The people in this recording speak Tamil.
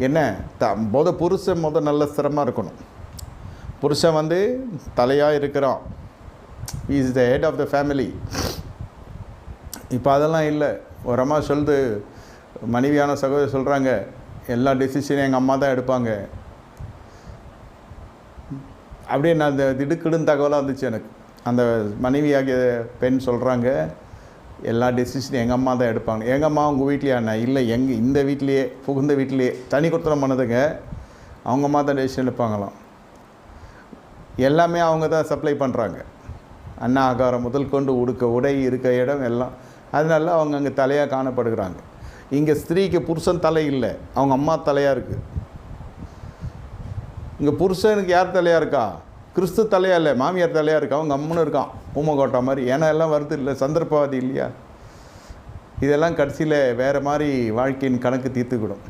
என்ன புருஷன் நல்ல ஸ்திரமாக இருக்கணும். புருஷன் வந்து தலையாக இருக்கிறான், is the head of the family. இப்போ அதெல்லாம் இல்லை. ஒரு அம்மா சொல்லுது, மனைவியான சகோதரி சொல்கிறாங்க, எல்லா டெசிஷனையும் எங்கள் அம்மா தான் எடுப்பாங்க. அப்படியே நான் அந்த திடுக்கிடுன்னு தகவலாக இருந்துச்சு எனக்கு. அந்த மனைவியாகிய பெண் சொல்கிறாங்க, எல்லா டெசிஷனும் எங்கள் அம்மா தான் எடுப்பாங்க. எங்கள் அம்மா உங்கள் வீட்லையா? நான் இல்லை, இந்த வீட்லேயே, புகுந்த வீட்லேயே தனி கொடுத்தனம் பண்ணதுங்க. அவங்க அம்மா தான் டெசிஷன் எடுப்பாங்களாம். எல்லாமே அவங்க தான் சப்ளை பண்ணுறாங்க. அன்ன ஆகாரம் முதல் கொண்டு உடை இருக்க இடம் எல்லாம். அதனால அவங்க அங்கே தலையாக காணப்படுகிறாங்க. இங்கே ஸ்திரீக்கு புருஷன் தலை இல்லை, அவங்க அம்மா தலையாக இருக்குது. இங்கே புருஷனுக்கு யார் தலையாக இருக்கா? கிறிஸ்து தலையாக இல்லை, மாமியார் தலையாக இருக்கா. அவங்க அம்மனு இருக்கான் ஊமகோட்டா மாதிரி. ஏன்னா எல்லாம் வருது இல்லை, சந்தர்ப்பவாதி இல்லையா? இதெல்லாம் கடைசியில் வேறு மாதிரி வாழ்க்கையின் கணக்கு தீர்த்துக்கிடும்.